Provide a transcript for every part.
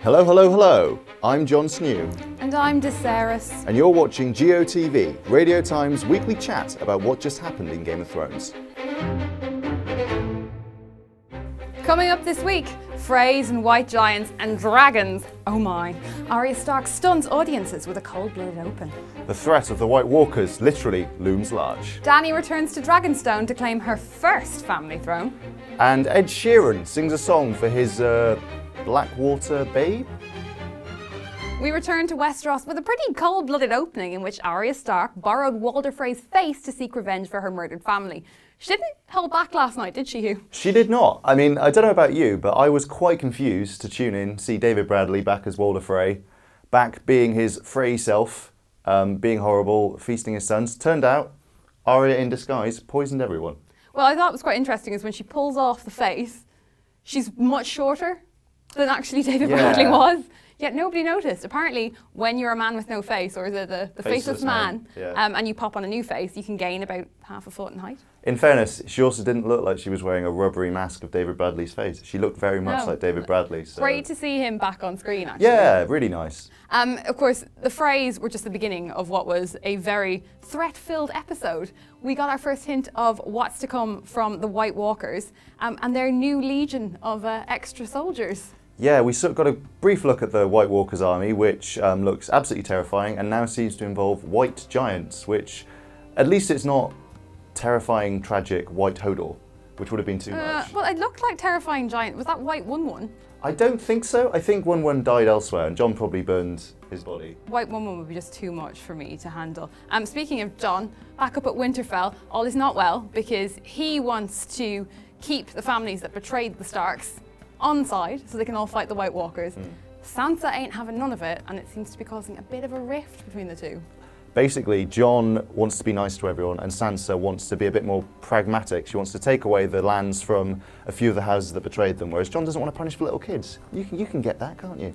Hello, hello, hello. I'm Jon Snew. And I'm DeSaris. And you're watching GOTV, Radio Times' weekly chat about what just happened in Game of Thrones. Coming up this week, Freys and White Giants and dragons. Oh my. Arya Stark stuns audiences with a cold-blooded open. The threat of the White Walkers literally looms large. Dany returns to Dragonstone to claim her first family throne. And Ed Sheeran sings a song for his Blackwater babe. We return to Westeros with a pretty cold-blooded opening in which Arya Stark borrowed Walder Frey's face to seek revenge for her murdered family. She didn't hold back last night, did she, Hugh? She did not. I mean, I don't know about you, but I was quite confused to tune in, see David Bradley back as Walder Frey, back being his Frey self, being horrible, feasting his sons. Turned out, Arya in disguise poisoned everyone. Well, I thought it was quite interesting is when she pulls off the face, she's much shorter than actually David Bradley was. Yet nobody noticed. Apparently, when you're a man with no face, or is it the faceless man, and you pop on a new face, you can gain about half a foot in height. In fairness, she also didn't look like she was wearing a rubbery mask of David Bradley's face. She looked very much like David Bradley. So. Great to see him back on screen, actually. Yeah, really nice. Of course, the Freys were just the beginning of what was a very threat-filled episode. We got our first hint of what's to come from the White Walkers and their new legion of extra soldiers. Yeah, we sort of got a brief look at the White Walkers army, which looks absolutely terrifying and now seems to involve white giants, which at least it's not terrifying, tragic white Hodor, which would have been too much. Well, it looked like terrifying giant. Was that White 1-1? I don't think so. I think 1-1 died elsewhere and Jon probably burned his body. White 1-1 would be just too much for me to handle. Speaking of Jon, back up at Winterfell, all is not well because he wants to keep the families that betrayed the Starks on side so they can all fight the White Walkers. Sansa ain't having none of it, and it seems to be causing a bit of a rift between the two. Basically, Jon wants to be nice to everyone and Sansa wants to be a bit more pragmatic. She wants to take away the lands from a few of the houses that betrayed them, whereas Jon doesn't want to punish little kids. You can get that, can't you?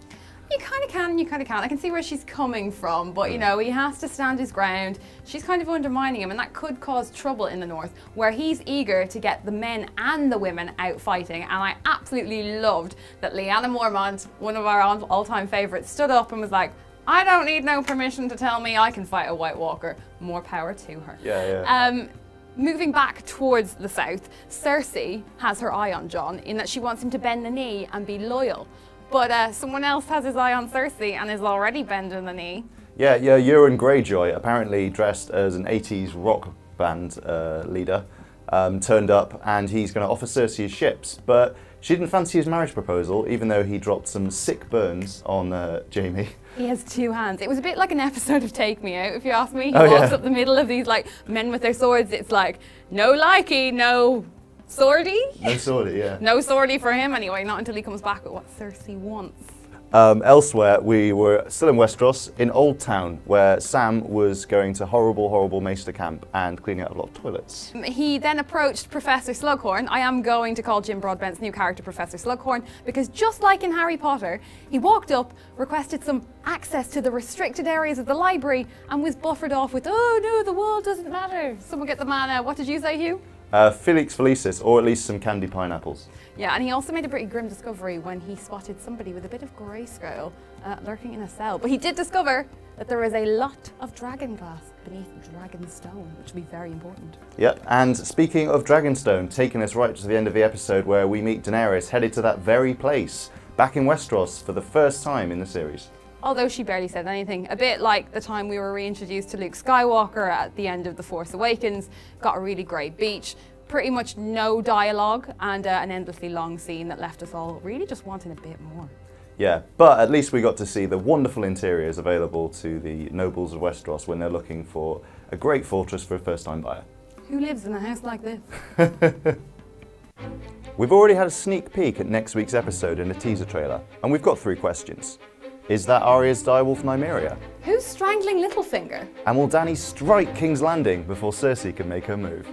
You kind of can, you kind of can't. I can see where she's coming from, but you know, he has to stand his ground. She's kind of undermining him, and that could cause trouble in the north, where he's eager to get the men and the women out fighting. And I absolutely loved that Lyanna Mormont, one of our all-time favourites, stood up and was like, I don't need no permission to tell me I can fight a White Walker. More power to her. Yeah. Moving back towards the south, Cersei has her eye on Jon in that she wants him to bend the knee and be loyal. But someone else has his eye on Cersei and is already bending the knee. Yeah, Euron Greyjoy, apparently dressed as an 80s rock band leader, turned up and he's going to offer Cersei his ships. But she didn't fancy his marriage proposal, even though he dropped some sick burns on Jaime. He has two hands. It was a bit like an episode of Take Me Out, if you ask me. He walks up the middle of these like men with their swords. It's like, no likey, no swordy? No swordy, yeah. No swordy for him anyway, not until he comes back with what Cersei wants. Elsewhere, we were still in Westeros, in Old Town, where Sam was going to horrible Maester camp and cleaning out a lot of toilets. He then approached Professor Slughorn. I am going to call Jim Broadbent's new character Professor Slughorn because just like in Harry Potter, he walked up, requested some access to the restricted areas of the library and was buffered off with, oh no, the wall doesn't matter. Someone get the man, what did you say, Hugh? Felix Felicis, or at least some candy pineapples. Yeah, and he also made a pretty grim discovery when he spotted somebody with a bit of grayscale lurking in a cell. But he did discover that there is a lot of dragon glass beneath Dragonstone, which will be very important. Yep, and speaking of Dragonstone, taking us right to the end of the episode where we meet Daenerys headed to that very place, back in Westeros for the first time in the series. Although she barely said anything, a bit like the time we were reintroduced to Luke Skywalker at the end of The Force Awakens, got a really great beach, pretty much no dialogue, and an endlessly long scene that left us all really just wanting a bit more. Yeah, but at least we got to see the wonderful interiors available to the nobles of Westeros when they're looking for a great fortress for a first-time buyer. Who lives in a house like this? We've already had a sneak peek at next week's episode in a teaser trailer, and we've got 3 questions. Is that Arya's direwolf Nymeria? Who's strangling Littlefinger? And will Dany strike King's Landing before Cersei can make her move?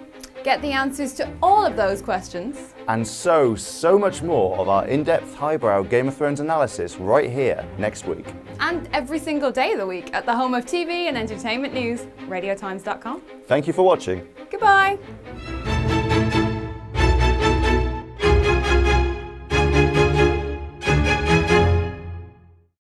Get the answers to all of those questions. And so much more of our in-depth, highbrow Game of Thrones analysis right here next week. And every single day of the week at the home of TV and entertainment news, radiotimes.com. Thank you for watching. Goodbye.